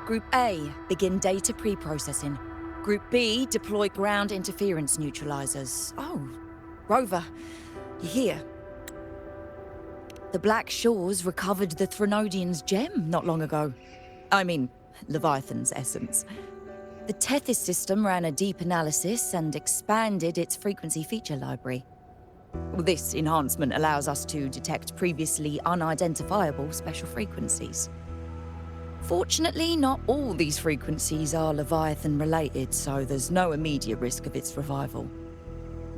Group A, begin data pre-processing. Group B, deploy ground interference neutralizers. Oh, Rover, you're here. The Black Shores recovered the Threnodian's gem not long ago. I mean, Leviathan's essence. The Tethys system ran a deep analysis and expanded its frequency feature library. This enhancement allows us to detect previously unidentifiable special frequencies. Fortunately, not all these frequencies are Leviathan-related, so there's no immediate risk of its revival.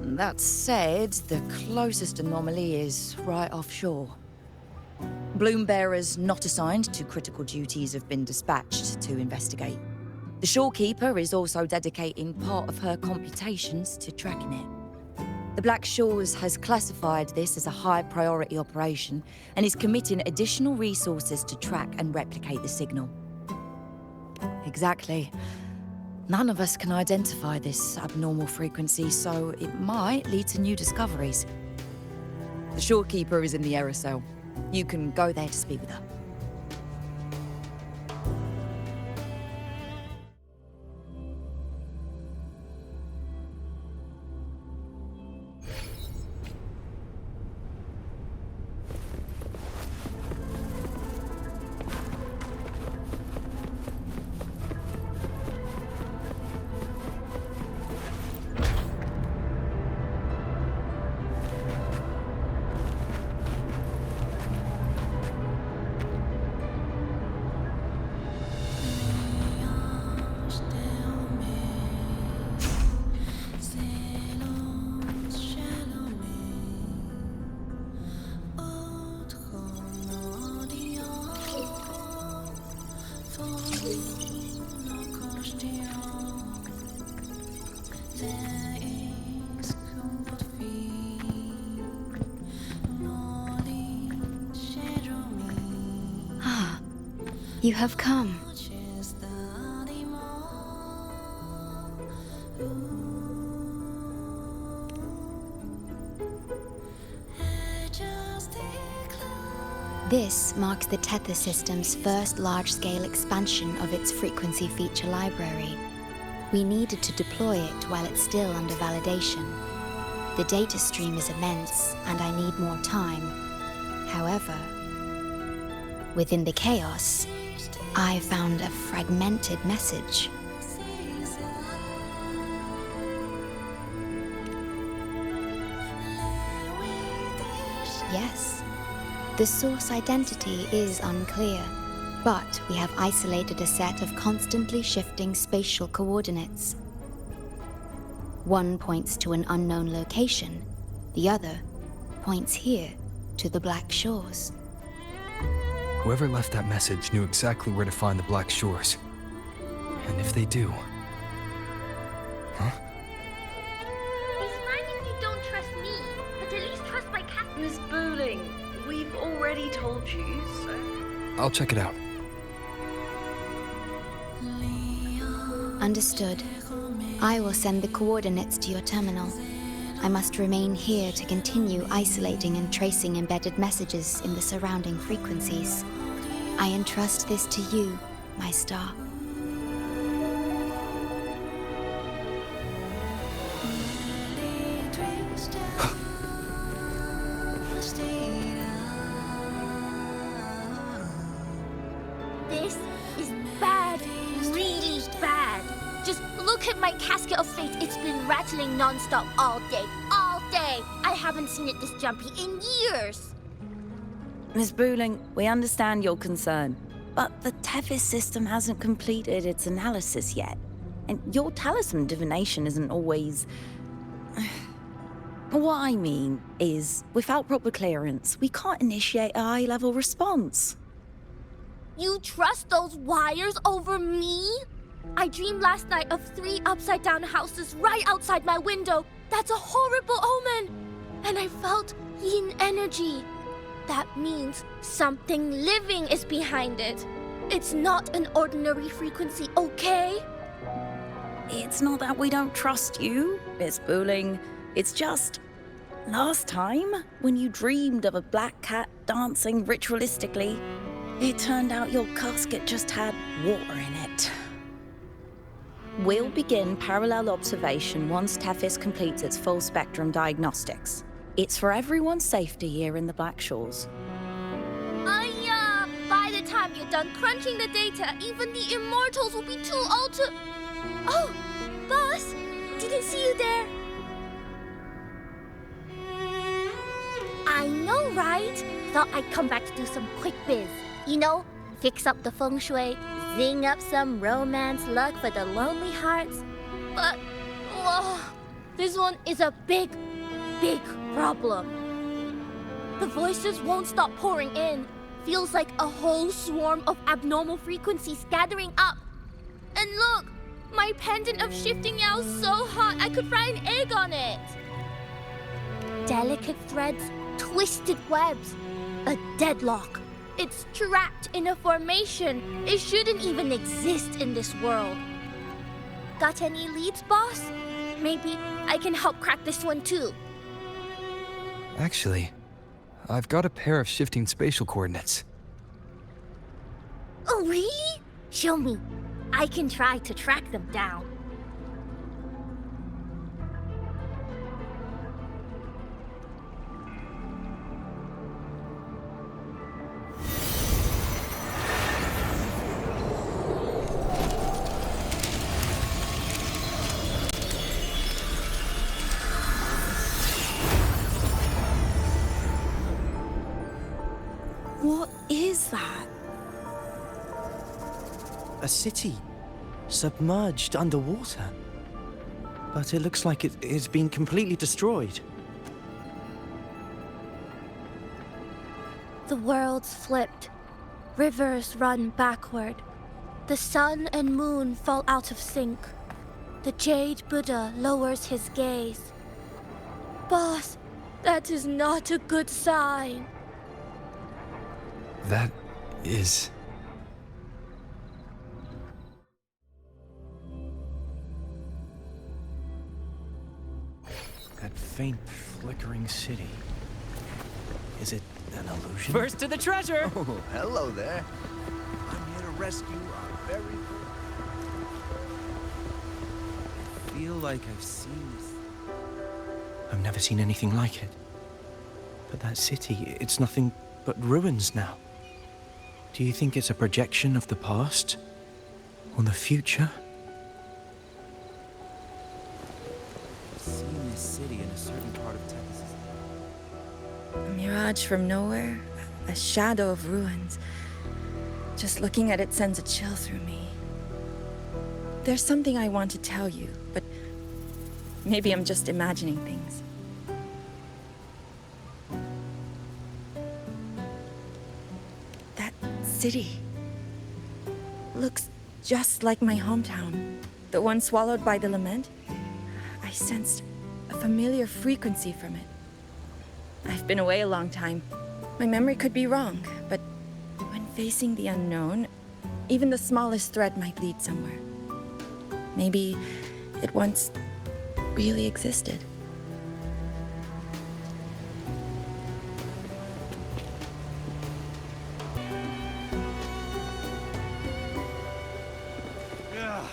That said, the closest anomaly is right offshore. Bloom bearers not assigned to critical duties have been dispatched to investigate. The shorekeeper is also dedicating part of her computations to tracking it. The Black Shores has classified this as a high-priority operation and is committing additional resources to track and replicate the signal. Exactly. None of us can identify this abnormal frequency, so it might lead to new discoveries. The shorekeeper is in the aerosol. You can go there to speak with her. You have come. This marks the Tethys system's first large-scale expansion of its frequency feature library. We needed to deploy it while it's still under validation. The data stream is immense, and I need more time. However, within the chaos, I found a fragmented message. Yes, the source identity is unclear, but we have isolated a set of constantly shifting spatial coordinates. One points to an unknown location, the other points here to the Black Shores. Whoever left that message knew exactly where to find the Black Shores. And if they do... Huh? It's fine if you don't trust me, but at least trust my cat. Miss Booling, we've already told you, so... I'll check it out. Understood. I will send the coordinates to your terminal. I must remain here to continue isolating and tracing embedded messages in the surrounding frequencies. I entrust this to you, my star. This is bad, really bad. Just look at my casket of fate. It's been rattling non-stop all day. I haven't seen it this jumpy in years. Miss Booling, we understand your concern, but the Tethys system hasn't completed its analysis yet. And your Talisman divination isn't always... What I mean is, without proper clearance, we can't initiate a high-level response. You trust those wires over me? I dreamed last night of 3 upside-down houses right outside my window. That's a horrible omen! And I felt yin energy. That means something living is behind it. It's not an ordinary frequency, okay? It's not that we don't trust you, Miss Booling. It's just... last time, when you dreamed of a black cat dancing ritualistically, It turned out your casket just had water in it. We'll begin parallel observation once Tethys completes its full spectrum diagnostics. It's for everyone's safety here in the Black Shores. By the time you're done crunching the data, even the immortals will be too old to... Oh, boss, didn't see you there. I know, right? Thought I'd come back to do some quick biz. You know, fix up the feng shui, zing up some romance luck for the lonely hearts. But, whoa, this one is a big, big problem. The voices won't stop pouring in. Feels like a whole swarm of abnormal frequencies gathering up. And look, my pendant of shifting yow's so hot I could fry an egg on it. Delicate threads, twisted webs, a deadlock. It's trapped in a formation. It shouldn't even exist in this world. Got any leads, boss? Maybe I can help crack this one too. Actually, I've got a pair of shifting spatial coordinates. Oh, really? Show me. I can try to track them down. What is that? A city, submerged underwater. But it looks like it's been completely destroyed. The world's flipped. Rivers run backward. The sun and moon fall out of sync. The Jade Buddha lowers his gaze. Boss, that is not a good sign. That is... That faint, flickering city. Is it an illusion? First to the treasure! Oh, hello there. I'm here to rescue our very first... I feel like I've seen this. I've never seen anything like it. But that city, it's nothing but ruins now. Do you think it's a projection of the past? Or the future? I've seen this city in a certain part of Texas. A mirage from nowhere, a shadow of ruins. Just looking at it sends a chill through me. There's something I want to tell you, but maybe I'm just imagining things. That city looks just like my hometown, the one swallowed by the lament. I sensed a familiar frequency from it. I've been away a long time. My memory could be wrong, but when facing the unknown, even the smallest thread might lead somewhere. Maybe it once really existed. Ugh,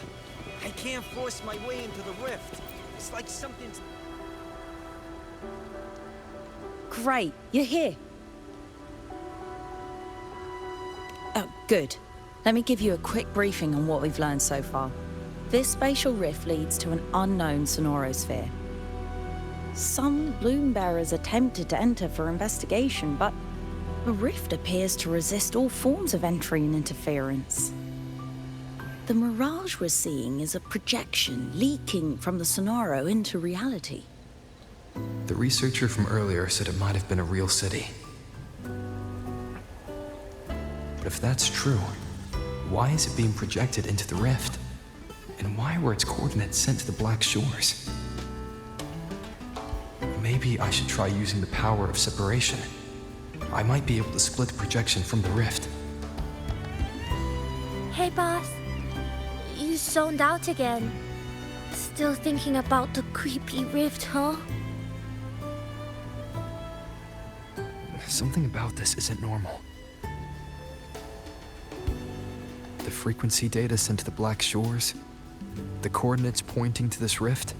I can't force my way into the rift. It's like something's... Great, you're here. Oh, good. Let me give you a quick briefing on what we've learned so far. This spatial rift leads to an unknown sonorosphere. Some bloom bearers attempted to enter for investigation, but the rift appears to resist all forms of entry and interference. The mirage we're seeing is a projection leaking from the sonoro into reality. The researcher from earlier said it might have been a real city. But if that's true, why is it being projected into the rift? And why were its coordinates sent to the Black Shores? Maybe I should try using the power of separation. I might be able to split the projection from the rift. Hey, boss. You zoned out again. Still thinking about the creepy rift, huh? Something about this isn't normal. The frequency data sent to the Black Shores, the coordinates pointing to this rift,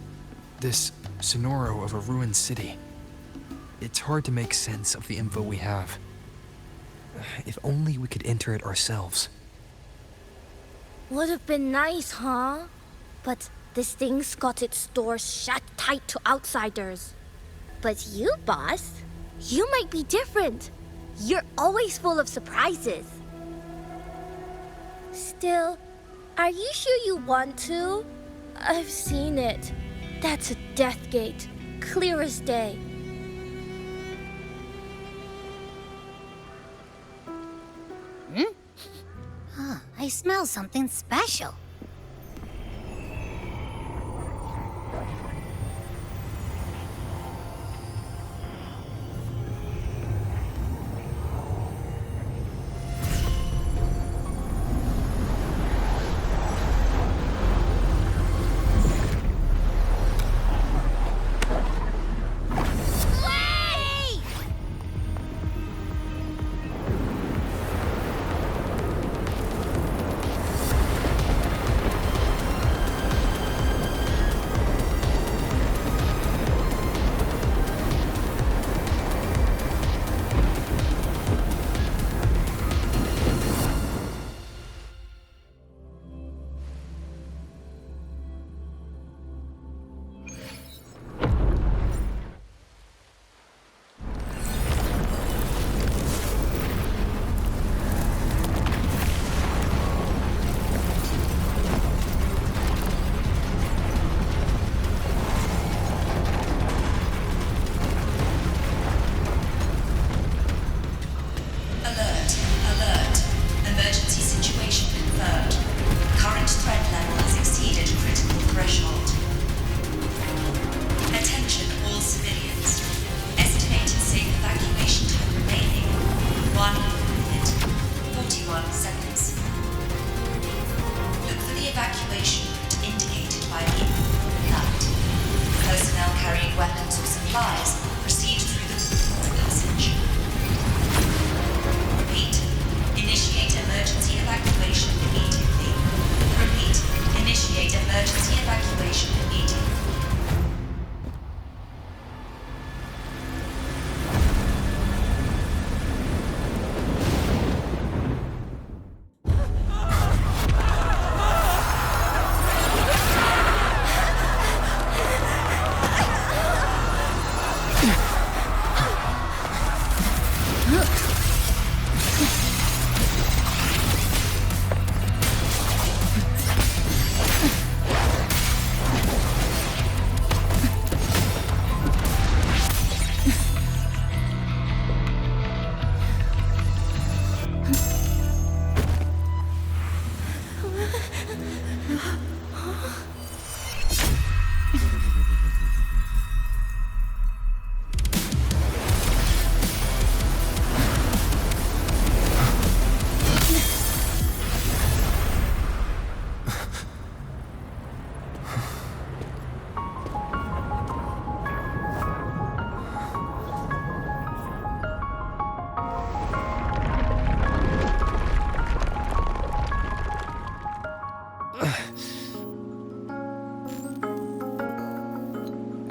this sonoro of a ruined city. It's hard to make sense of the info we have. If only we could enter it ourselves. Would have been nice, huh? But this thing's got its doors shut tight to outsiders. But you, boss, you might be different. You're always full of surprises. Still, are you sure you want to? I've seen it. That's a death gate, clear as day. I smell something special.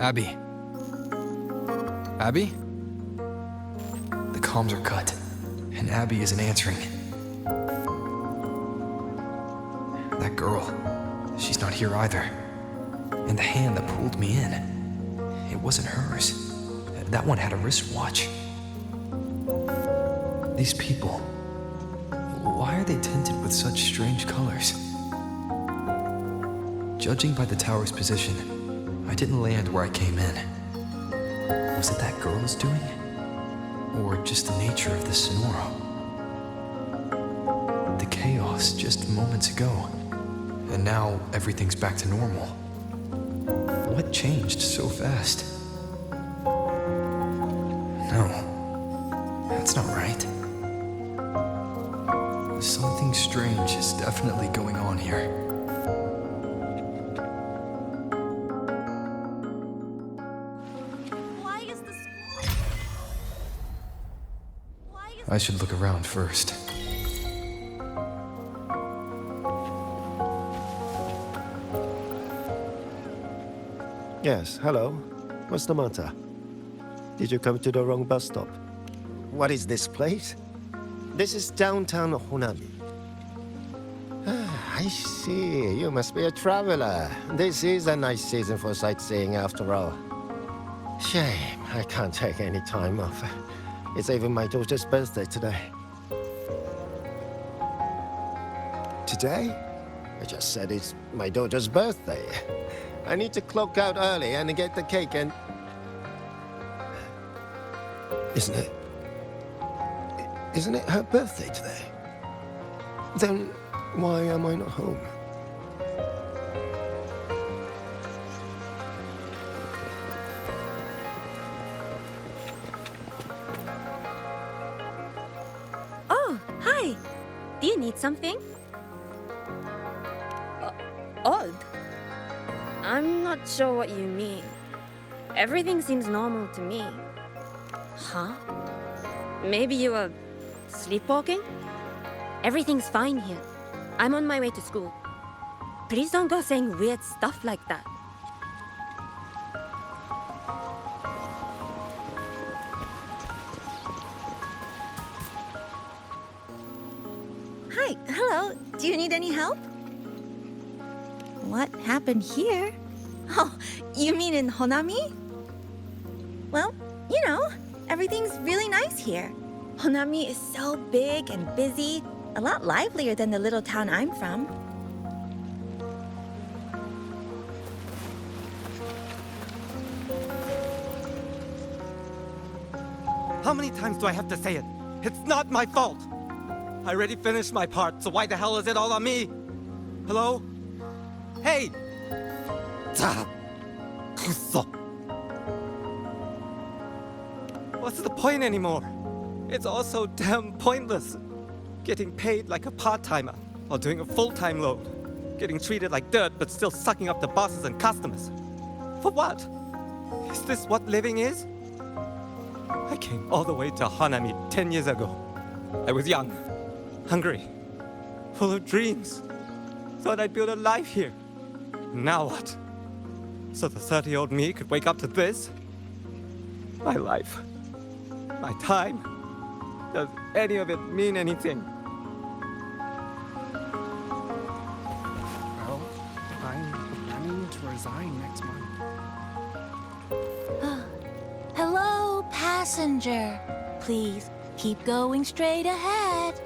Abby? Abby? The comms are cut, and Abby isn't answering. That girl, she's not here either. And the hand that pulled me in, it wasn't hers. That one had a wristwatch. These people, why are they tinted with such strange colors? Judging by the tower's position, I didn't land where I came in. Was it that girl's doing? Or just the nature of the sonoro? The chaos just moments ago, and now everything's back to normal. What changed so fast? No, that's not right. Something strange is definitely going on here. I should look around first. Yes, hello. What's the matter? Did you come to the wrong bus stop? What is this place? This is downtown Honami. I see. You must be a traveler. This is a nice season for sightseeing after all. Shame, I can't take any time off. It's even my daughter's birthday today. Today? I just said it's my daughter's birthday. I need to clock out early and get the cake and... Isn't it her birthday today? Then why am I not home? Oh, hi. Do you need something? Odd. I'm not sure what you mean. Everything seems normal to me. Huh? Maybe you were sleepwalking? Everything's fine here. I'm on my way to school. Please don't go saying weird stuff like that. Hi, hello. Do you need any help? What happened here? Oh, you mean in Honami? Well, you know, everything's really nice here. Honami is so big and busy, a lot livelier than the little town I'm from. How many times do I have to say it? It's not my fault! I already finished my part, so why the hell is it all on me? Hello? Hey! What's the point anymore? It's all so damn pointless. Getting paid like a part-timer while doing a full-time load. Getting treated like dirt but still sucking up the bosses and customers. For what? Is this what living is? I came all the way to Honami 10 years ago. I was young, hungry, full of dreams. Thought I'd build a life here. Now what? So the 30-year-old me could wake up to this? My life. My time. Does any of it mean anything? Well, I'm planning to resign next month. Hello, passenger. Please keep going straight ahead.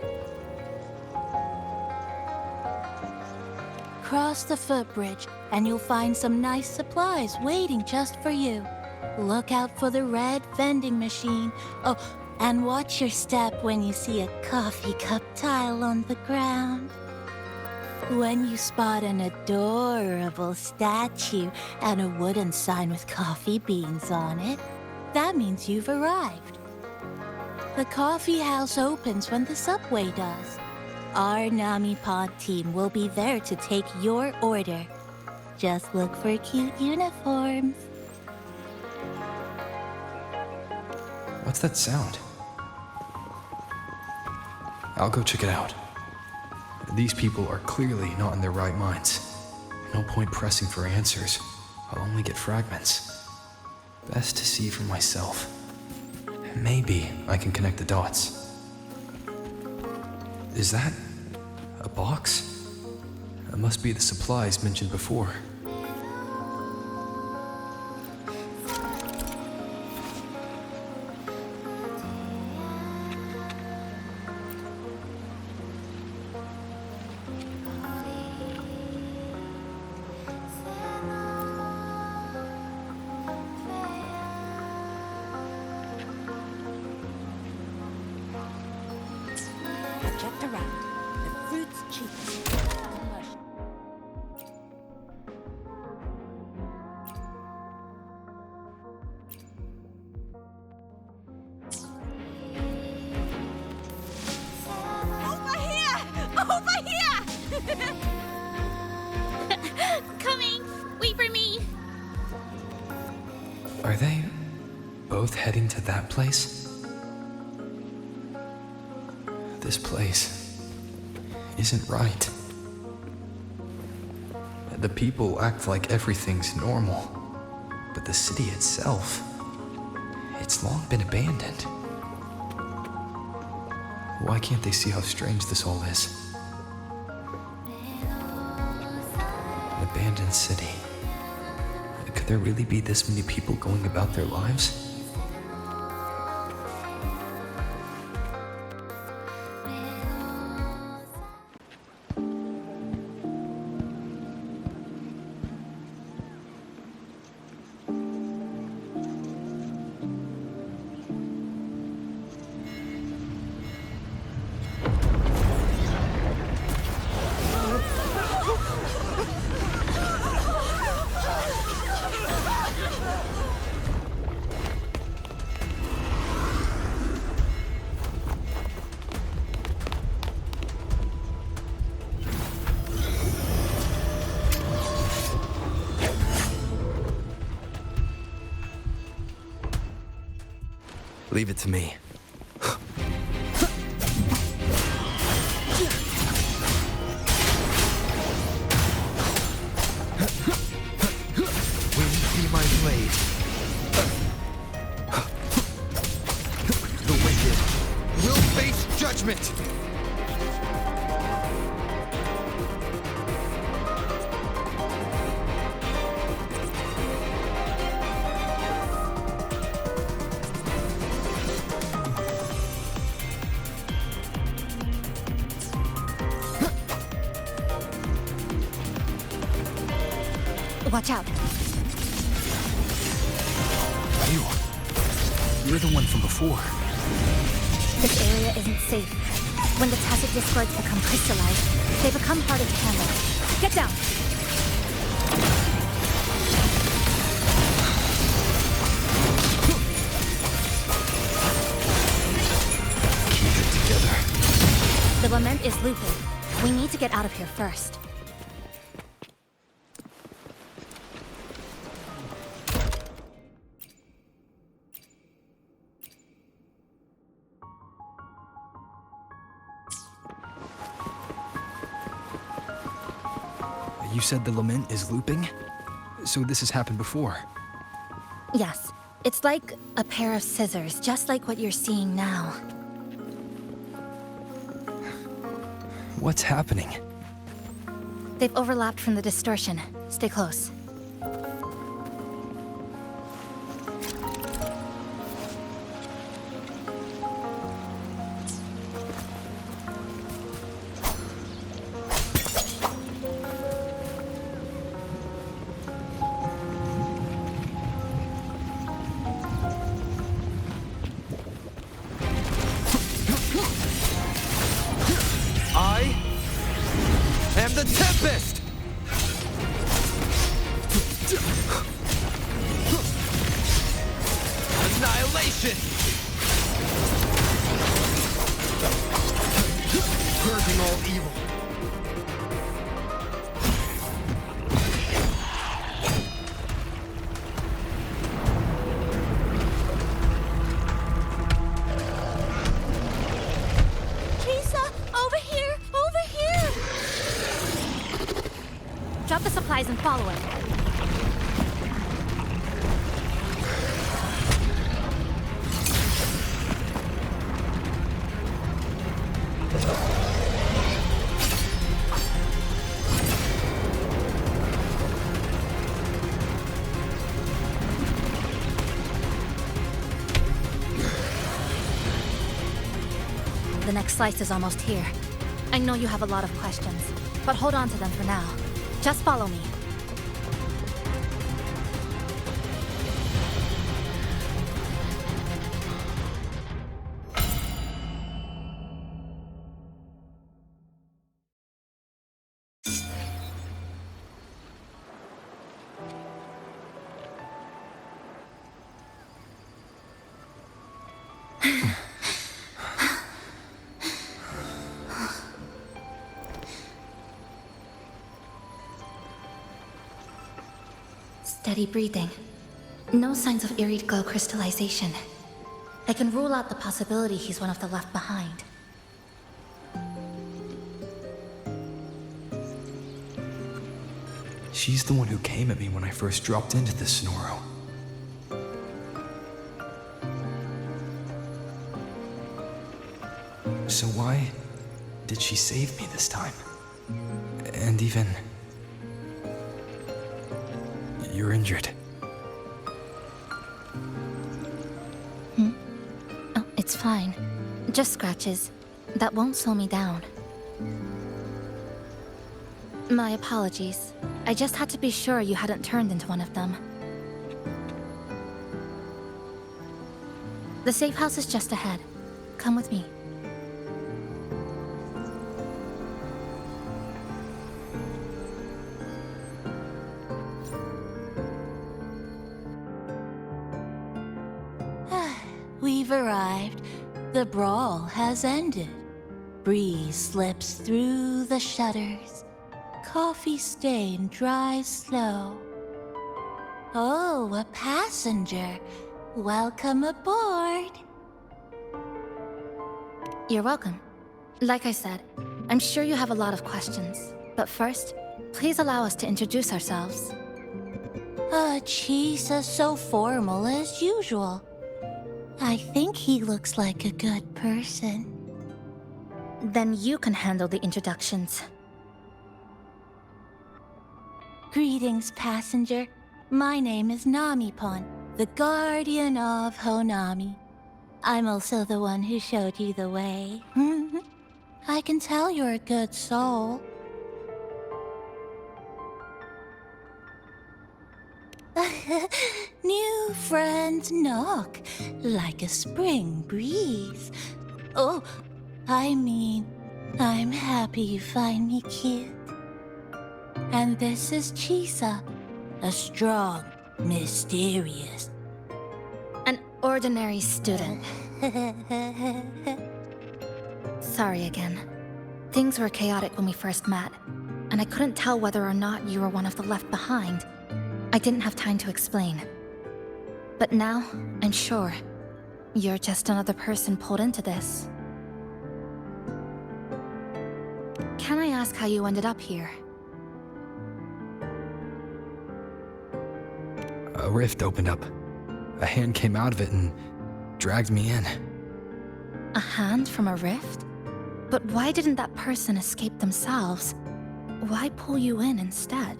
Cross the footbridge, and you'll find some nice supplies waiting just for you. Look out for the red vending machine. Oh, and watch your step when you see a coffee cup tile on the ground. When you spot an adorable statue and a wooden sign with coffee beans on it, that means you've arrived. The coffee house opens when the subway does. Our Nami Pod team will be there to take your order. Just look for cute uniforms. What's that sound? I'll go check it out. These people are clearly not in their right minds. No point pressing for answers. I'll only get fragments. Best to see for myself. Maybe I can connect the dots. Is that a box? That must be the supplies mentioned before. Project around. The fruit's cheap. Over here! Over here! Coming! Wait for me! Are they both heading to that place? This place isn't right. The people act like everything's normal. but the city itself, it's long been abandoned. Why can't they see how strange this all is? An abandoned city. Could there really be this many people going about their lives? Leave it to me. Wind be my blade. The wicked will face judgment. Watch out. You're the one from before. This area isn't safe. When the tacit discords become crystallized, they become harder to handle. Get down! Keep it together. The lament is looping. We need to get out of here first. You said the lament is looping? So this has happened before? Yes. It's like a pair of scissors, just like what you're seeing now. What's happening? They've overlapped from the distortion. Stay close. I am the Tempest! Annihilation! Purging all evil. Chisa, over here! Over here! Drop the supplies and follow it. The next slice is almost here. I know you have a lot of questions, but hold on to them for now. Just follow me. Steady breathing. No signs of eerie glow crystallization. I can rule out the possibility he's one of the left behind. She's the one who came at me when I first dropped into the Sonoro. So why did she save me this time? And even... You're injured. Oh, it's fine. Just scratches. That won't slow me down. My apologies. I just had to be sure you hadn't turned into one of them. The safe house is just ahead. Come with me. We've arrived. The brawl has ended. Breeze slips through the shutters. Coffee stain dries slow. Oh, a passenger. Welcome aboard. You're welcome. Like I said, I'm sure you have a lot of questions. But first, please allow us to introduce ourselves. Chisa so formal as usual. I think he looks like a good person. Then you can handle the introductions. Greetings, passenger. My name is Namipon, the guardian of Honami. I'm also the one who showed you the way. I can tell you're a good soul. New friends knock like a spring breeze. Oh, I mean, I'm happy you find me cute. And this is Chisa, a strong, mysterious... An ordinary student. Sorry again. Things were chaotic when we first met, and I couldn't tell whether or not you were one of the left behind. I didn't have time to explain. But now, I'm sure, you're just another person pulled into this. Can I ask how you ended up here? A rift opened up. A hand came out of it and dragged me in. A hand from a rift? But why didn't that person escape themselves? Why pull you in instead?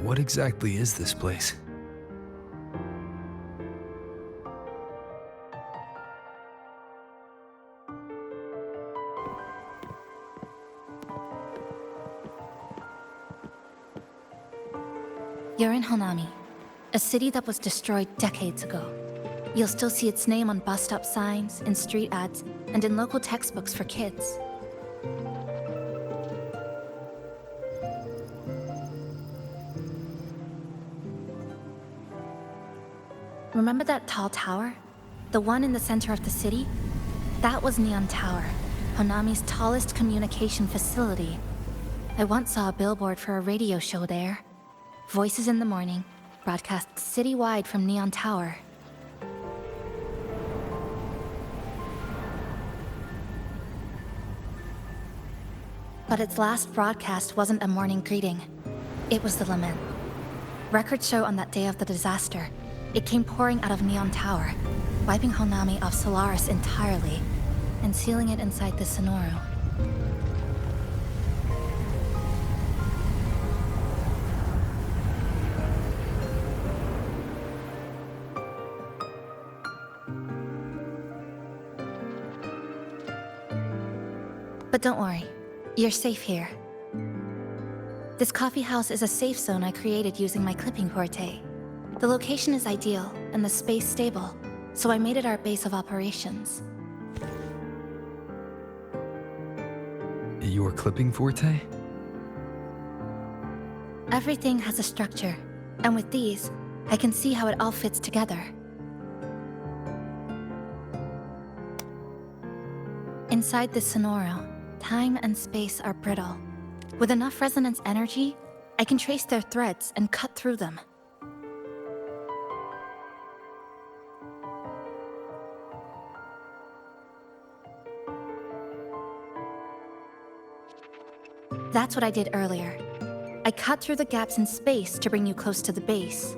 What exactly is this place? You're in Honami, a city that was destroyed decades ago. You'll still see its name on bus stop signs, in street ads, and in local textbooks for kids. Remember that tall tower? The one in the center of the city? That was Neon Tower, Honami's tallest communication facility. I once saw a billboard for a radio show there. Voices in the morning, broadcast citywide from Neon Tower. But its last broadcast wasn't a morning greeting. It was the lament. Records show on that day of the disaster, it came pouring out of Neon Tower, wiping Honami off Solaris entirely, and sealing it inside the Sonoro. But don't worry, you're safe here. This coffee house is a safe zone I created using my clipping forte. The location is ideal and the space stable, so I made it our base of operations. Your clipping forte? Everything has a structure, and with these, I can see how it all fits together. Inside the Sonoro, time and space are brittle. With enough resonance energy, I can trace their threads and cut through them. That's what I did earlier. I cut through the gaps in space to bring you close to the base.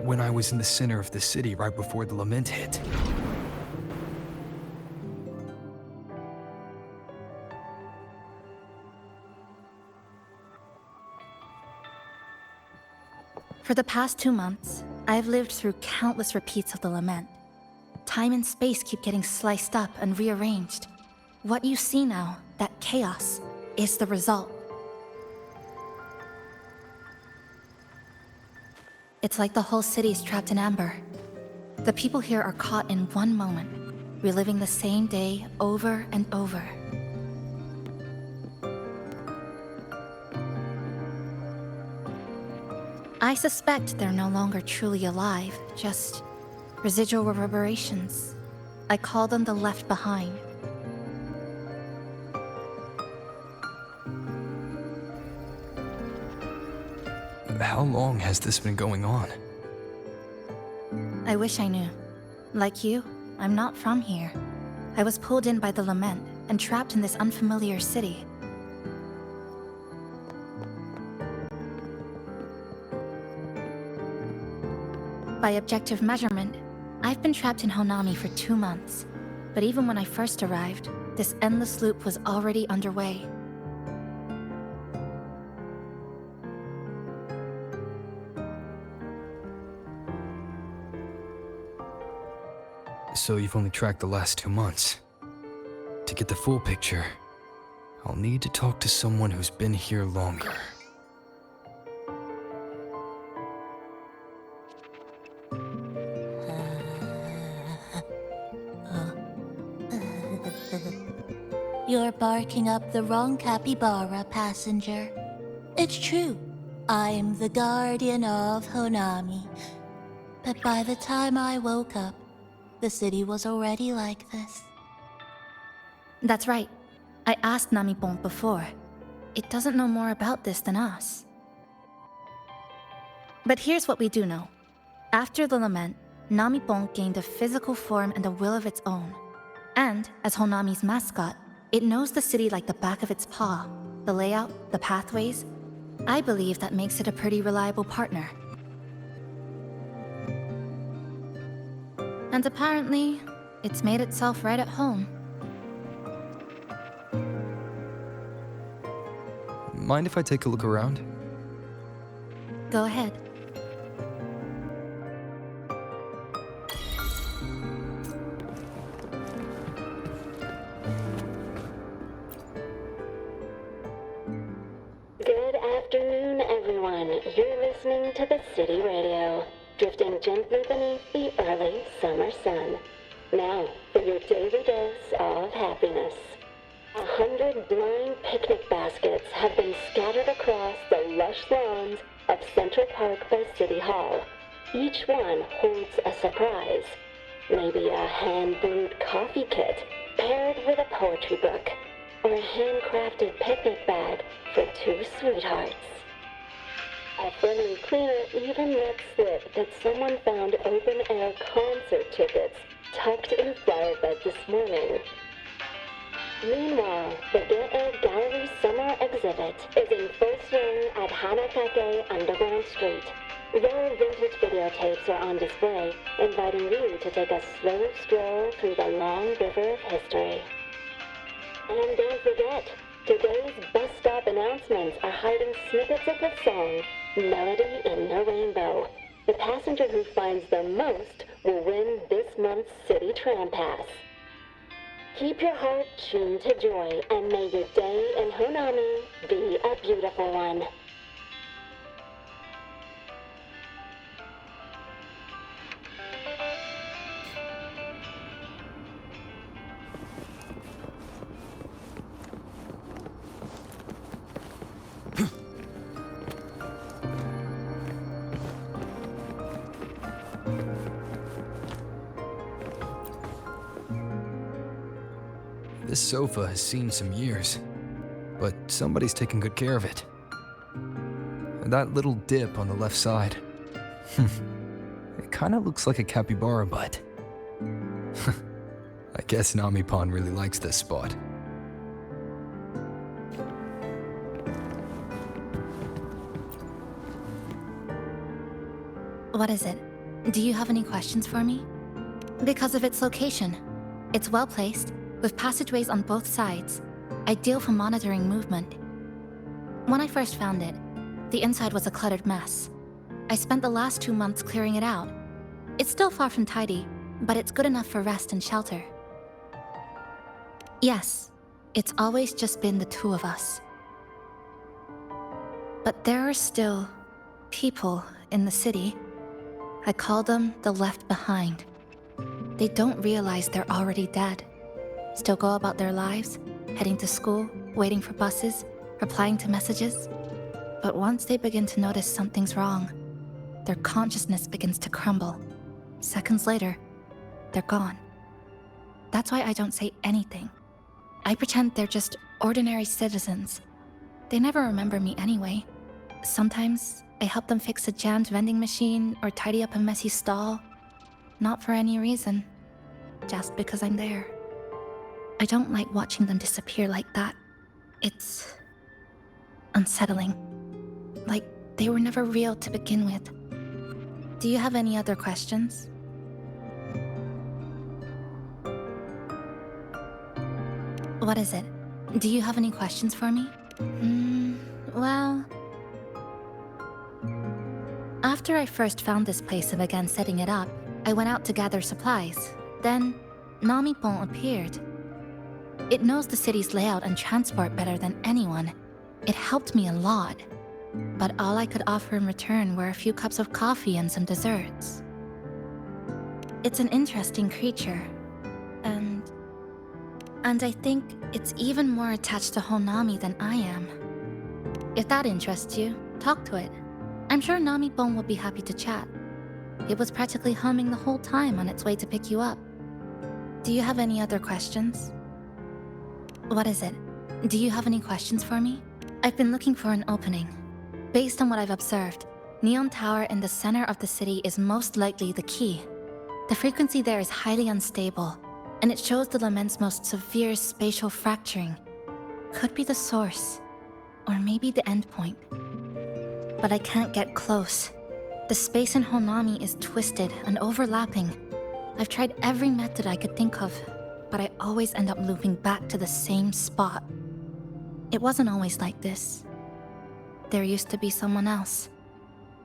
When I was in the center of the city right before the lament hit, For the past 2 months, I've lived through countless repeats of the lament. Time and space keep getting sliced up and rearranged. What you see now, that chaos, is the result. It's like the whole city's trapped in amber. The people here are caught in one moment, reliving the same day over and over. I suspect they're no longer truly alive, just residual reverberations. I call them the left behind. How long has this been going on? I wish I knew. Like you, I'm not from here. I was pulled in by the lament and trapped in this unfamiliar city. By objective measurement, I've been trapped in Honami for 2 months. But even when I first arrived, this endless loop was already underway. So you've only tracked the last 2 months. To get the full picture, I'll need to talk to someone who's been here longer. You're barking up the wrong capybara, passenger. It's true, I'm the guardian of Honami. But by the time I woke up, the city was already like this. That's right. I asked Namipon before. It doesn't know more about this than us. But here's what we do know. After the lament, Namipon gained a physical form and a will of its own. And, as Honami's mascot, it knows the city like the back of its paw. The layout, the pathways. I believe that makes it a pretty reliable partner. And apparently, it's made itself right at home. Mind if I take a look around? Go ahead. Good afternoon, everyone. You're listening to the City Radio, drifting gently beneath the early summer sun. Now, for your daily dose of happiness. 100 blind picnic baskets have been scattered across the lush lawns of Central Park by City Hall. Each one holds a surprise. Maybe a hand-brewed coffee kit paired with a poetry book, or a handcrafted picnic bag for 2 sweethearts. A friendly cleaner even let slip that someone found open-air concert tickets tucked in a flower bed this morning. Meanwhile, the Get Gallery Summer Exhibit is in full swing at Hanakake Underground Street. Rare vintage videotapes are on display, inviting you to take a slow stroll through the long river of history. And don't forget, today's bus stop announcements are hiding snippets of the song Melody in the Rainbow. The passenger who finds the most will win this month's City Tram Pass. Keep your heart tuned to joy, and may your day in Honami be a beautiful one. This sofa has seen some years, but somebody's taken good care of it. And that little dip on the left side. It kinda looks like a capybara butt. I guess Namipon really likes this spot. What is it? Do you have any questions for me? Because of its location. It's well placed, with passageways on both sides, ideal for monitoring movement. When I first found it, the inside was a cluttered mess. I spent the last 2 months clearing it out. It's still far from tidy, but it's good enough for rest and shelter. Yes, it's always just been the two of us. But there are still people in the city. I call them the left behind. They don't realize they're already dead. Still go about their lives, heading to school, waiting for buses, replying to messages. But once they begin to notice something's wrong, their consciousness begins to crumble. Seconds later, they're gone. That's why I don't say anything. I pretend they're just ordinary citizens. They never remember me anyway. Sometimes I help them fix a jammed vending machine or tidy up a messy stall. Not for any reason, just because I'm there. I don't like watching them disappear like that. It's unsettling. Like they were never real to begin with. Do you have any other questions? What is it? Do you have any questions for me? Well... After I first found this place and began setting it up, I went out to gather supplies. Then, Namipon appeared. It knows the city's layout and transport better than anyone. It helped me a lot. But all I could offer in return were a few cups of coffee and some desserts. It's an interesting creature. And I think it's even more attached to Honami than I am. If that interests you, talk to it. I'm sure Namipon would be happy to chat. It was practically humming the whole time on its way to pick you up. Do you have any other questions? What is it? Do you have any questions for me? I've been looking for an opening. Based on what I've observed, Neon Tower in the center of the city is most likely the key. The frequency there is highly unstable, and it shows the lament's most severe spatial fracturing. Could be the source, or maybe the endpoint. But I can't get close. The space in Honami is twisted and overlapping. I've tried every method I could think of, but I always end up looping back to the same spot. It wasn't always like this. There used to be someone else.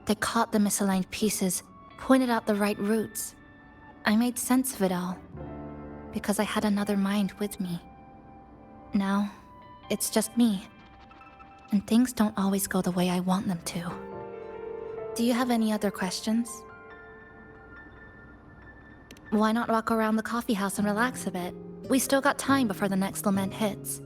They caught the misaligned pieces, pointed out the right routes. I made sense of it all, because I had another mind with me. Now, it's just me. And things don't always go the way I want them to. Do you have any other questions? Why not walk around the coffee house and relax a bit? We still got time before the next lament hits.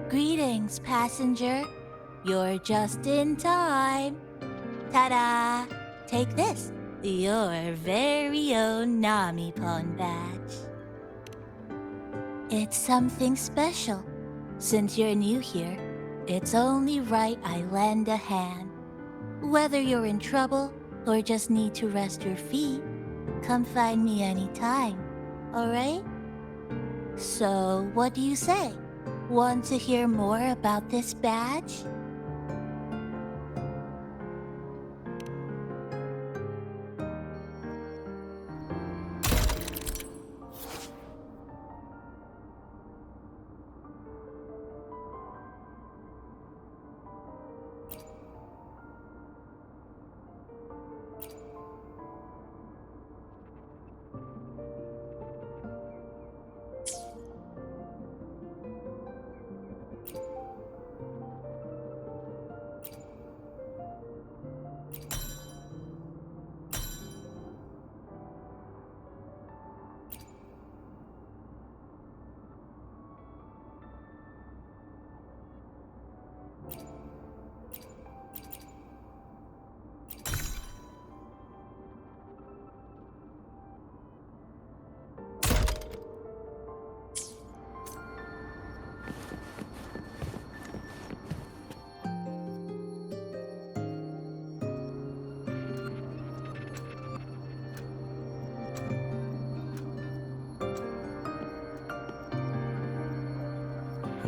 Greetings, passenger. You're just in time. Ta-da! Take this, your very own Namipon badge. It's something special. Since you're new here, it's only right I lend a hand. Whether you're in trouble or just need to rest your feet, come find me anytime, alright? So, what do you say? Want to hear more about this badge?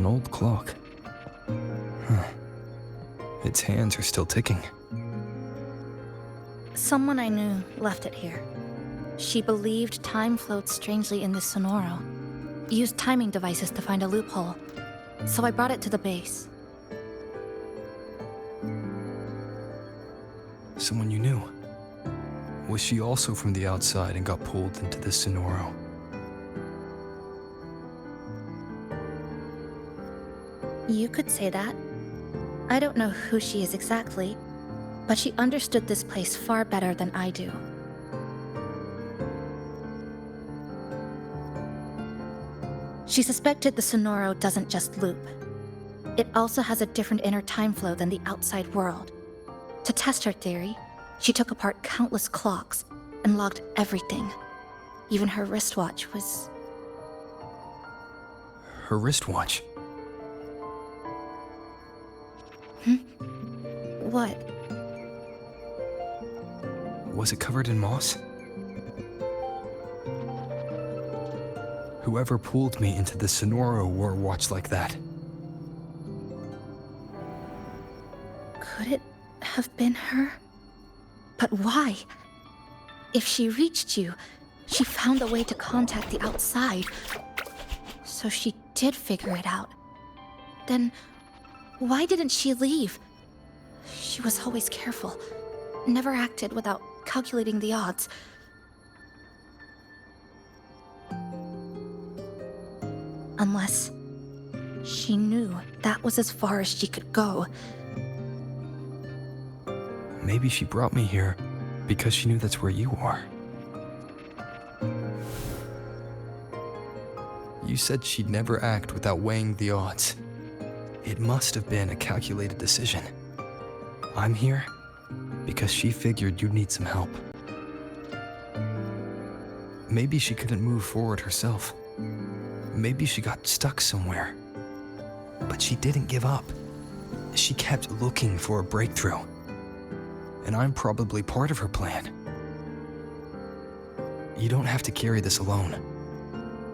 An old clock. Huh. Its hands are still ticking. Someone I knew left it here. She believed time flowed strangely in this Sonoro. Used timing devices to find a loophole. So I brought it to the base. Someone you knew. Was she also from the outside and got pulled into this Sonoro? You could say that. I don't know who she is exactly, but she understood this place far better than I do. She suspected the Sonoro doesn't just loop. It also has a different inner time flow than the outside world. To test her theory, she took apart countless clocks and logged everything. Even her wristwatch was... Her wristwatch? What? Was it covered in moss? Whoever pulled me into the Sonoro wore a watch like that. Could it have been her? But why? If she reached you, she found a way to contact the outside. So she did figure it out. Then why didn't she leave? She was always careful, never acted without calculating the odds. Unless she knew that was as far as she could go. Maybe she brought me here because she knew that's where you are. You said she'd never act without weighing the odds. It must have been a calculated decision. I'm here because she figured you'd need some help. Maybe she couldn't move forward herself. Maybe she got stuck somewhere. But she didn't give up. She kept looking for a breakthrough. And I'm probably part of her plan. You don't have to carry this alone.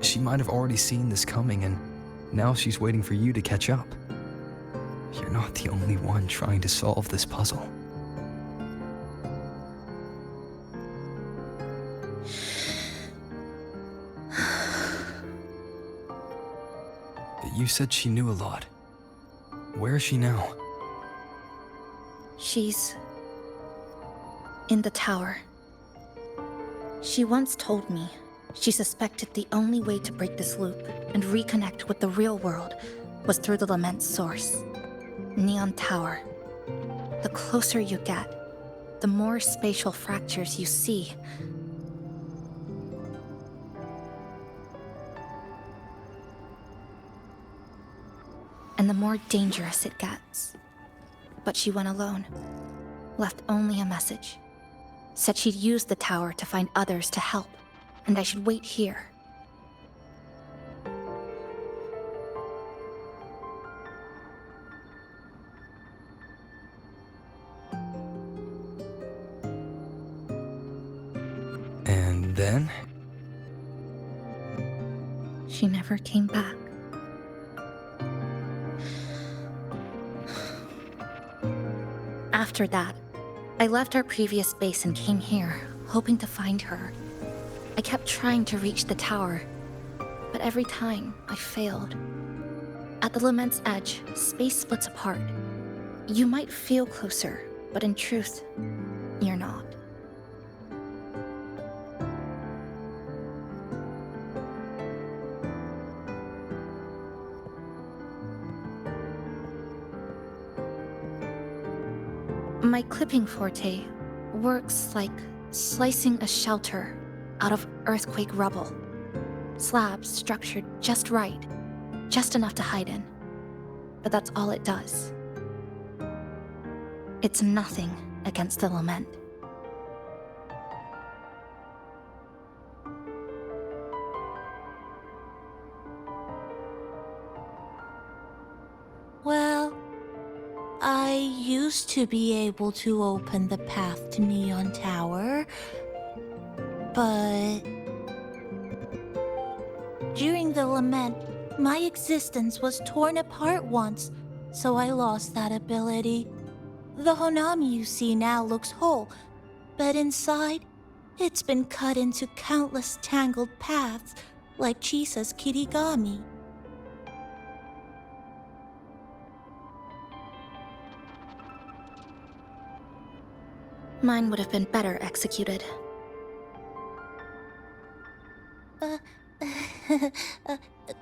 She might have already seen this coming, and now she's waiting for you to catch up. You're not the only one trying to solve this puzzle. You said she knew a lot. Where is she now? She's in the tower. She once told me she suspected the only way to break this loop and reconnect with the real world was through the lament source, Neon Tower. The closer you get, the more spatial fractures you see. And the more dangerous it gets. But she went alone, left only a message. Said she'd use the tower to find others to help, and I should wait here. And then? She never came back. After that, I left our previous base and came here, hoping to find her. I kept trying to reach the tower, but every time I failed. At the lament's edge, space splits apart. You might feel closer, but in truth, you're not. My clipping forte works like slicing a shelter out of earthquake rubble. Slabs structured just right, just enough to hide in. But that's all it does. It's nothing against the lament. Well, I used to be able to open the path to Neon Tower, but during the lament, my existence was torn apart once, so I lost that ability. The Honami you see now looks whole, but inside, it's been cut into countless tangled paths, like Chisa's kirigami. Mine would have been better executed.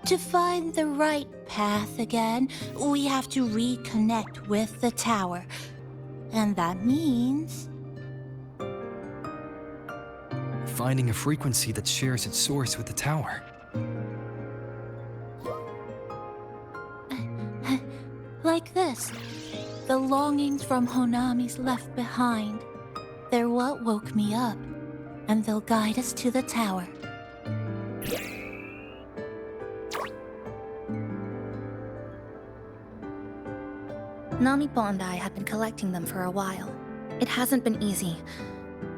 To find the right path again, we have to reconnect with the tower. And that means... Finding a frequency that shares its source with the tower. like this. The longings from Honami's left behind. They're what woke me up, and they'll guide us to the tower. Namipo and I have been collecting them for a while. It hasn't been easy.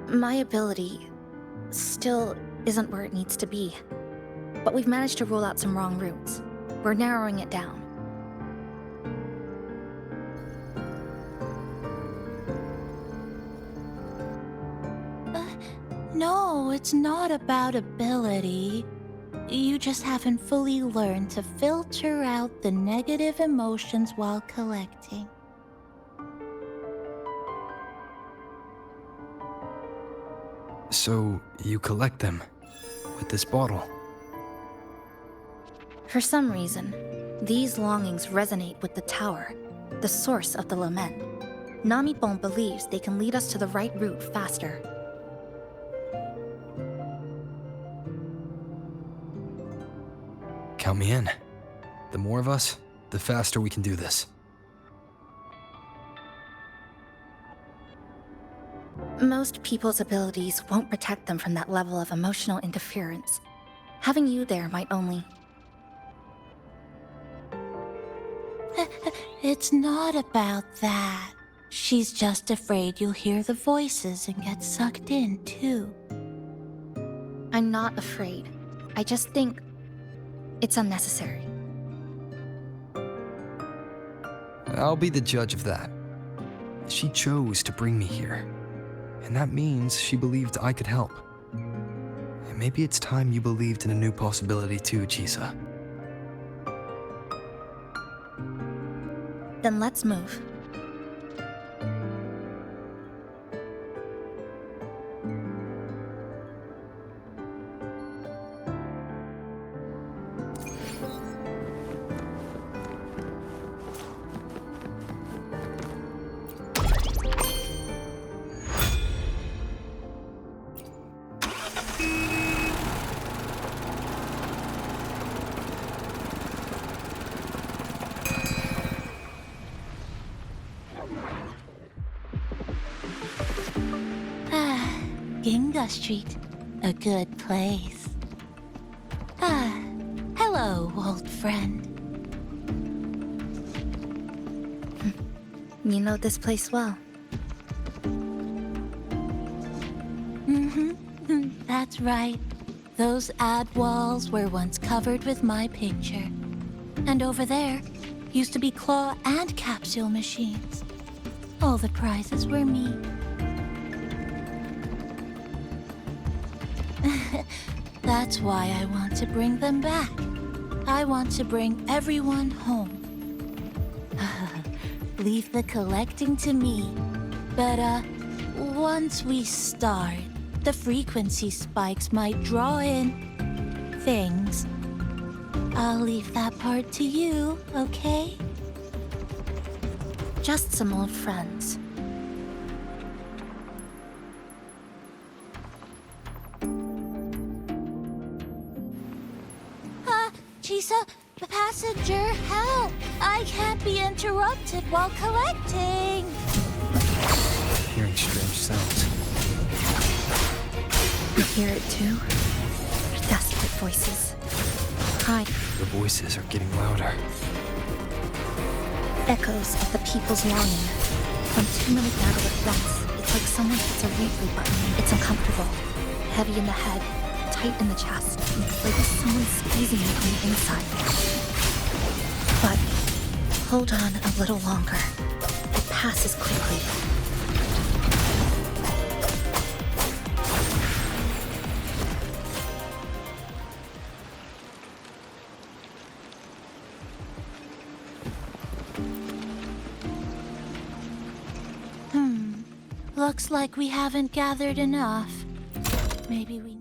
My ability still isn't where it needs to be. But we've managed to rule out some wrong routes. We're narrowing it down. No, it's not about ability. You just haven't fully learned to filter out the negative emotions while collecting. So, you collect them with this bottle? For some reason, these longings resonate with the tower, the source of the lament. Namipon believes they can lead us to the right route faster. Count me in. The more of us, the faster we can do this. Most people's abilities won't protect them from that level of emotional interference. Having you there might only... It's not about that. She's just afraid you'll hear the voices and get sucked in, too. I'm not afraid. I just think it's unnecessary. I'll be the judge of that. She chose to bring me here. And that means she believed I could help. And maybe it's time you believed in a new possibility too, Chisa. Then let's move. Ginga Street, a good place. Hello, old friend. You know this place well. That's right. Those ad walls were once covered with my picture. And over there used to be claw and capsule machines. All the prizes were me. That's why I want to bring them back. I want to bring everyone home. Leave the collecting to me. But, once we start, the frequency spikes might draw in things. I'll leave that part to you, okay? Just some old friends. Chisa, passenger, help! I can't be interrupted while collecting! Hearing strange sounds. You hear it too? Desperate voices. Hide. The voices are getting louder. Echoes of the people's longing. When too many battle at once, it's like someone hits a reboot button. It's uncomfortable. Heavy in the head. Tight in the chest, like someone squeezing you from the inside. But hold on a little longer. It passes quickly. Looks like we haven't gathered enough. Maybe we...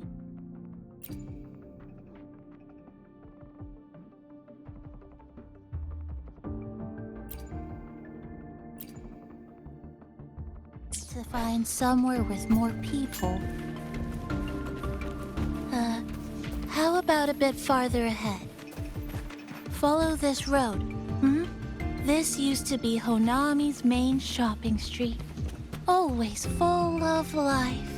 to find somewhere with more people. How about a bit farther ahead? Follow this road. This used to be Honami's main shopping street. Always full of life.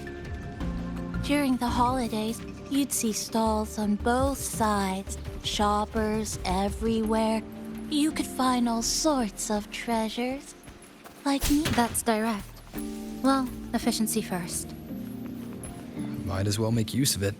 During the holidays, you'd see stalls on both sides, shoppers everywhere. You could find all sorts of treasures. Like me. That's direct. Well, efficiency first. Might as well make use of it.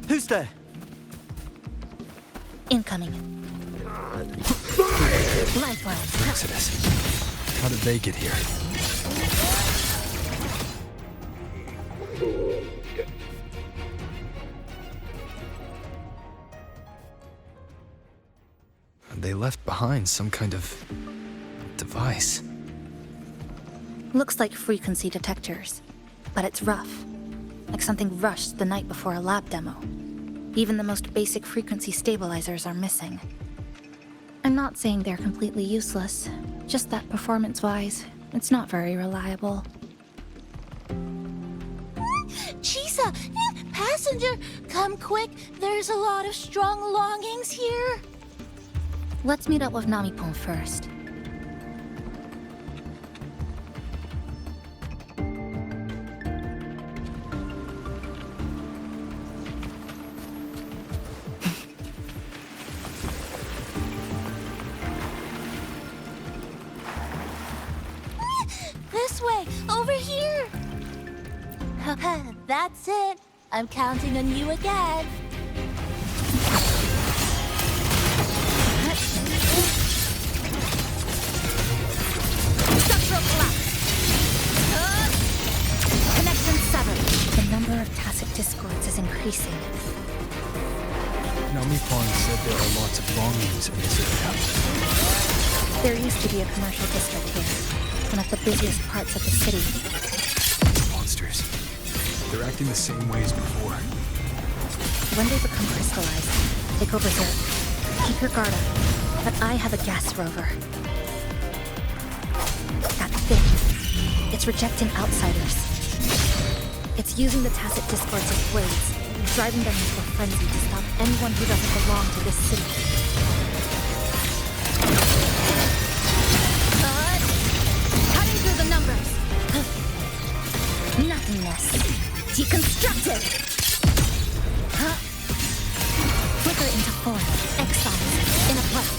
Who's there? Incoming. Lifeline. Exodus. How did they get here? They left behind some kind of device. Looks like frequency detectors, but it's rough. Like something rushed the night before a lab demo. Even the most basic frequency stabilizers are missing. I'm not saying they're completely useless, just that performance-wise, it's not very reliable. Chisa! Passenger! Come quick! There's a lot of strong longings here! Let's meet up with Namipon first. This way! Over here! That's it! I'm counting on you again! Structural collapse! Connection severed. The number of tacit discords is increasing. Namipon said there are lots of longings in this area. There used to be a commercial district here, one of the busiest parts of the city. Monsters. They're acting the same way as before. When they become crystallized, they go berserk. Keep your guard up, but I have a gas rover. That thing. It's rejecting outsiders. It's using the tacit discords as blades, driving them into a frenzy to stop anyone who doesn't belong to this city. Cutting through the numbers. Nothingness. Deconstructed. Flicker into form. Exiles. In a plot.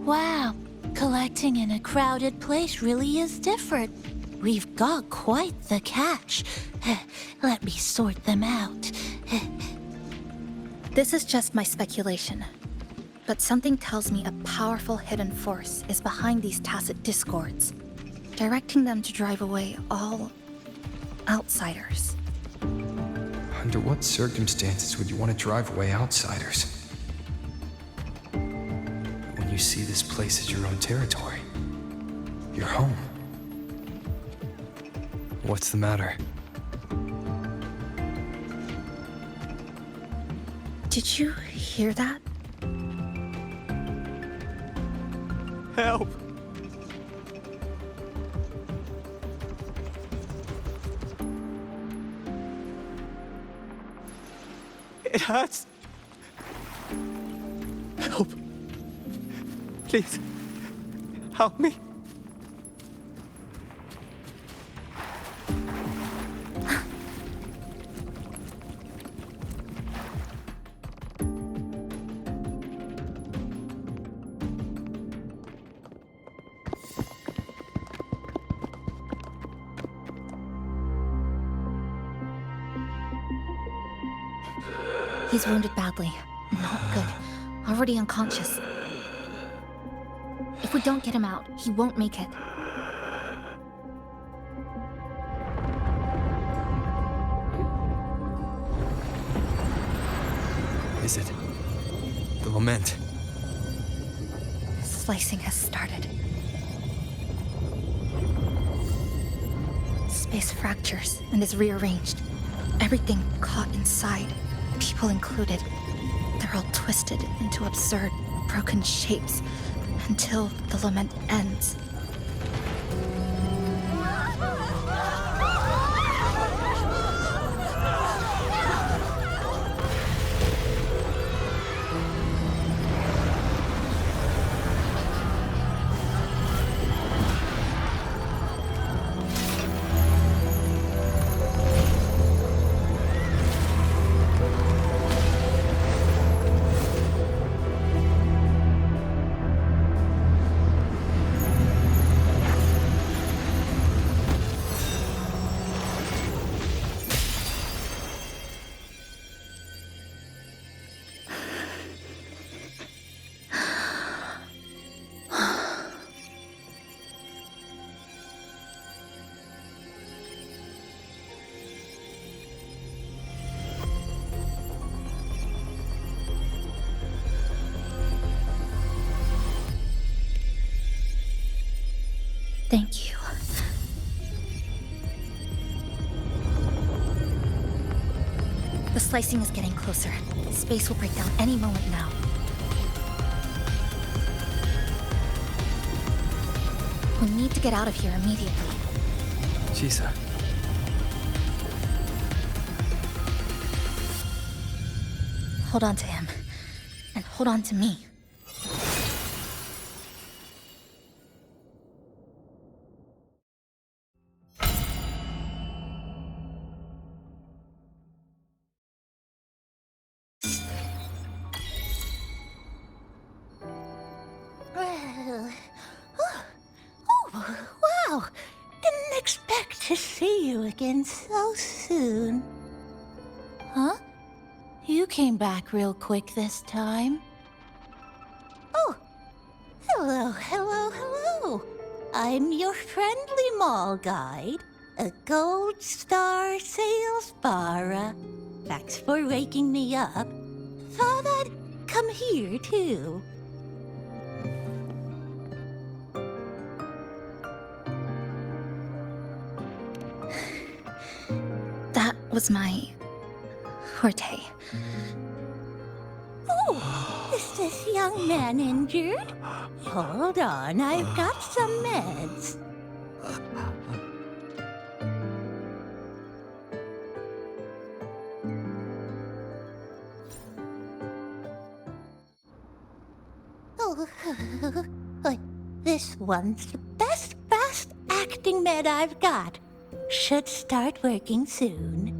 Wow, collecting in a crowded place really is different. We've got quite the catch. Let me sort them out. This is just my speculation, but something tells me a powerful hidden force is behind these tacit discords, directing them to drive away all outsiders. Under what circumstances would you want to drive away outsiders? When you see this place as your own territory, your home. What's the matter? Did you hear that? Help! It hurts. Help. Please. Help me. He's wounded badly. Not good. Already unconscious. If we don't get him out, he won't make it. Is it? The lament. Slicing has started. Space fractures and is rearranged. Everything caught inside, people included. They're all twisted into absurd, broken shapes until the lament ends. Thank you. The slicing is getting closer. Space will break down any moment now. We need to get out of here immediately. Chisa. Hold on to him. And hold on to me. Wow! Didn't expect to see you again so soon. Huh? You came back real quick this time. Oh! Hello. I'm your friendly mall guide, a gold star sales barra. Thanks for waking me up. Thought I'd come here too. That was my forte. Oh, is this young man injured? Hold on, I've got some meds. Oh, this one's the best fast acting med I've got. Should start working soon.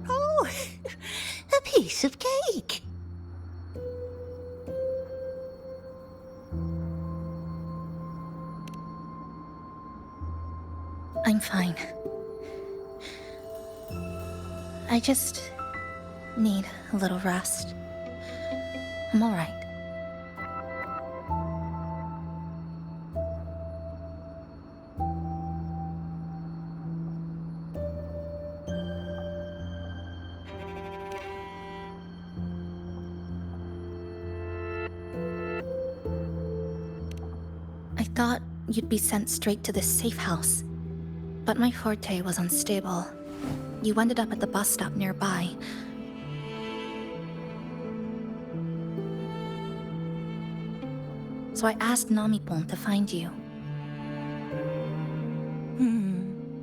Oh, a piece of cake. I'm fine. I just need a little rest. I'm all right. I thought you'd be sent straight to this safe house, but my forte was unstable. you ended up at the bus stop nearby. So I asked Namipon to find you.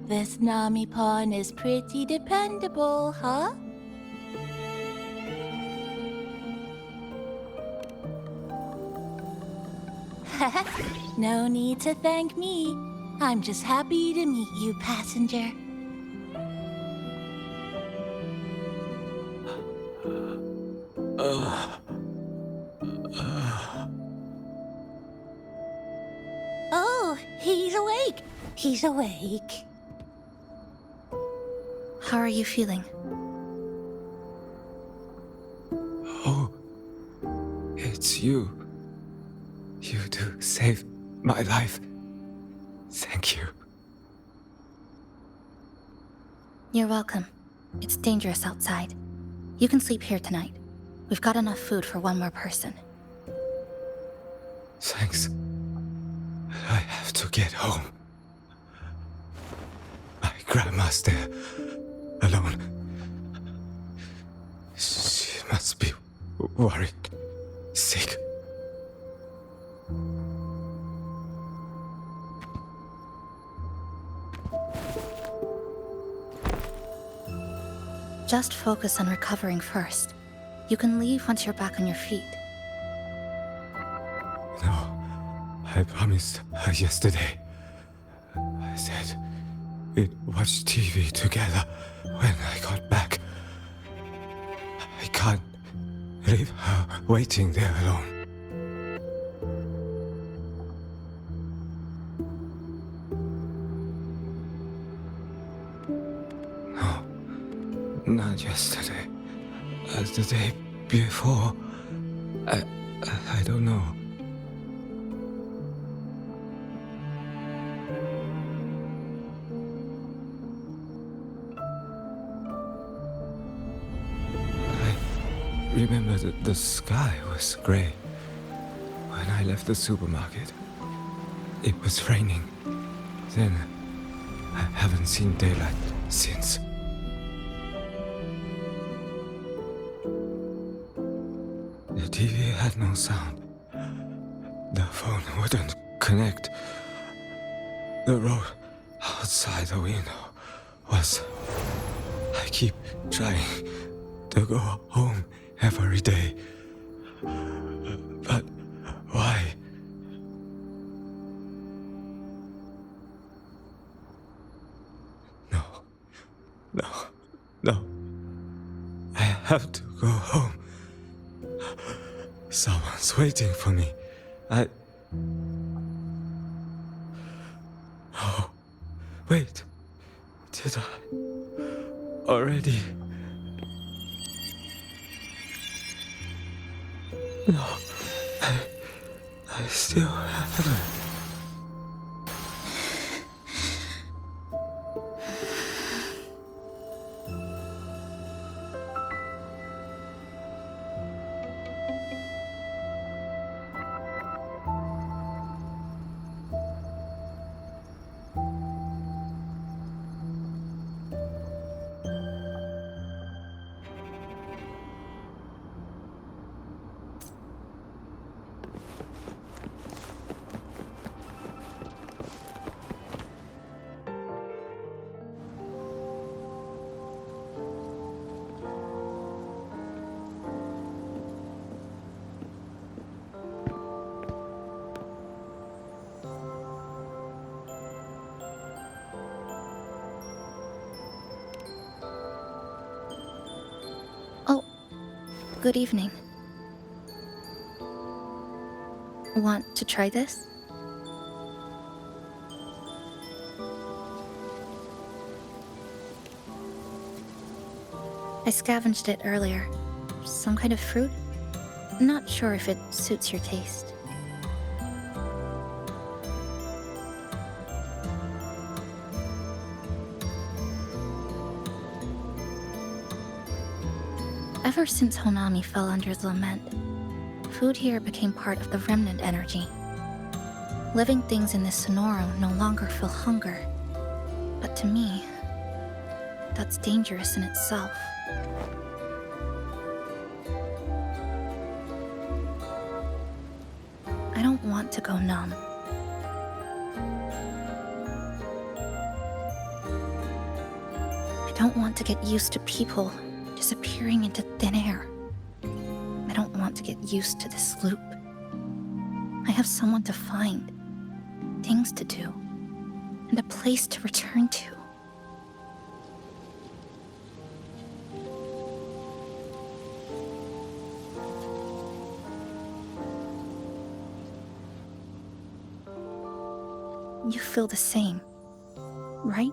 This Namipon is pretty dependable, huh? No need to thank me. I'm just happy to meet you, passenger. Oh, he's awake. He's awake. How are you feeling? Oh, it's you. You do save my life. Thank you. You're welcome. It's dangerous outside. You can sleep here tonight. We've got enough food for one more person. Thanks. I have to get home. My grandma's there, alone. She must be worried, sick. Just focus on recovering first. You can leave once you're back on your feet. No, I promised her yesterday. I said we'd watch TV together when I got back. I can't leave her waiting there alone. No, not yesterday. The day before. I don't know. I remember that the sky was gray. When I left the supermarket, it was raining. Then, I haven't seen daylight since. The TV had no sound. The phone wouldn't connect. The road outside the window was... I keep trying to go home every day. But why? No. I have to go home. Someone's waiting for me. Oh, wait. Did I already? No, I still haven't. Good evening. Want to try this? I scavenged it earlier. Some kind of fruit? Not sure if it suits your taste. Ever since Honami fell under the lament, food here became part of the remnant energy. Living things in this Sonoro no longer feel hunger. But to me, that's dangerous in itself. I don't want to go numb. I don't want to get used to people disappearing into thin air. I don't want to get used to this loop. I have someone to find, things to do, and a place to return to. You feel the same, right?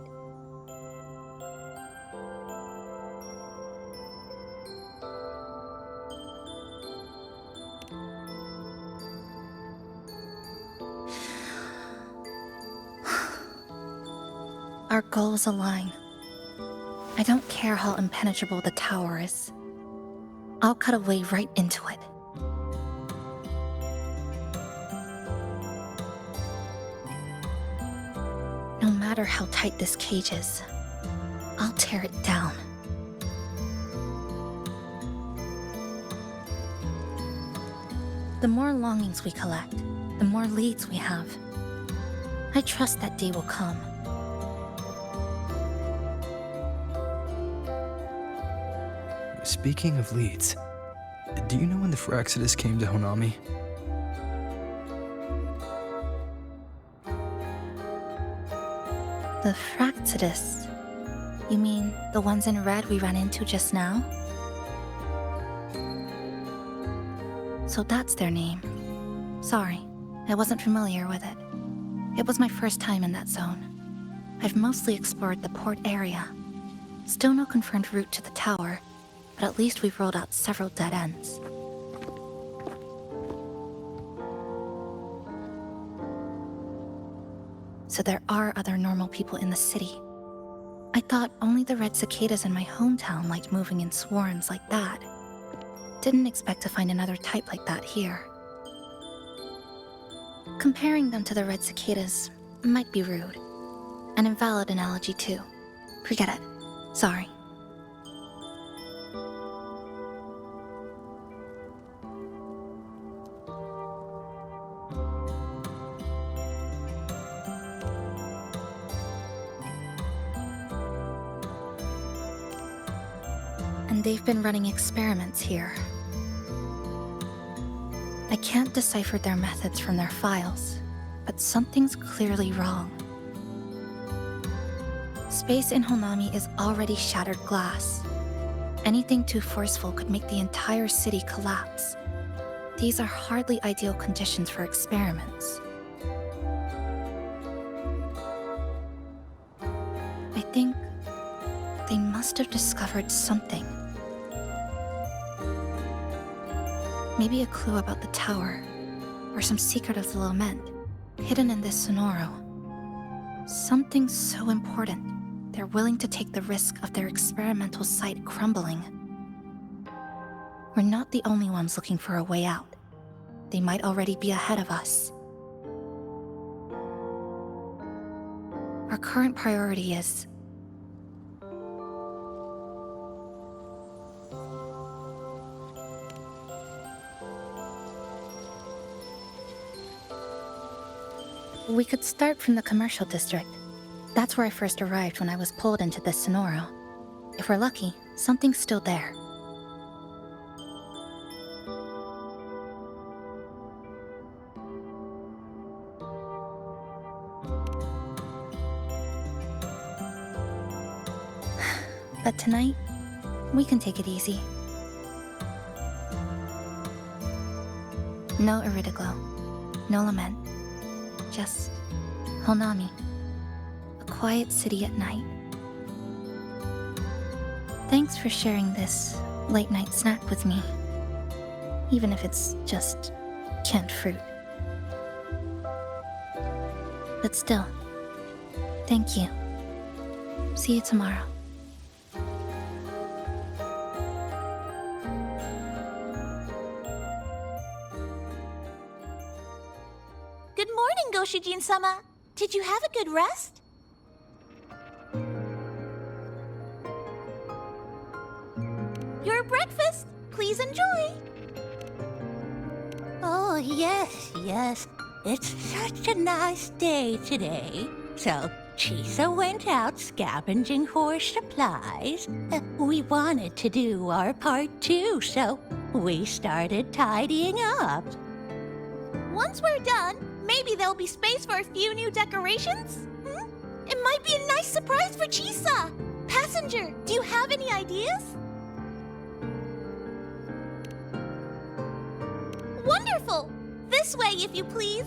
Our goals align. I don't care how impenetrable the tower is. I'll cut a way right into it. No matter how tight this cage is, I'll tear it down. The more longings we collect, the more leads we have. I trust that day will come. Speaking of leads, do you know when the Fraxidus came to Honami? The Fraxidus? You mean the ones in red we ran into just now? So that's their name. Sorry, I wasn't familiar with it. It was my first time in that zone. I've mostly explored the port area. Still no confirmed route to the tower, but at least we've rolled out several dead ends. So there are other normal people in the city. I thought only the red cicadas in my hometown liked moving in swarms like that. Didn't expect to find another type like that here. Comparing them to the red cicadas might be rude. An invalid analogy too. Forget it. Sorry. And they've been running experiments here. I can't decipher their methods from their files, but something's clearly wrong. Space in Honami is already shattered glass. Anything too forceful could make the entire city collapse. These are hardly ideal conditions for experiments. I think they must have discovered something. Maybe a clue about the tower, or some secret of the lament, hidden in this Sonoro. Something so important, they're willing to take the risk of their experimental site crumbling. We're not the only ones looking for a way out. They might already be ahead of us. Our current priority is... We could start from the commercial district. That's where I first arrived when I was pulled into this Sonoro. If we're lucky, something's still there. But tonight, we can take it easy. No Iridoglow, no lament. Just Honami, a quiet city at night. Thanks for sharing this late-night snack with me, even if it's just canned fruit. But still, thank you. See you tomorrow. Good morning, Goshijin-sama. Did you have a good rest? Please enjoy. Oh, yes. It's such a nice day today. So, Chisa went out scavenging for supplies. We wanted to do our part too, so we started tidying up. Once we're done, maybe there'll be space for a few new decorations? It might be a nice surprise for Chisa. Passenger, do you have any ideas? Wonderful! This way, if you please.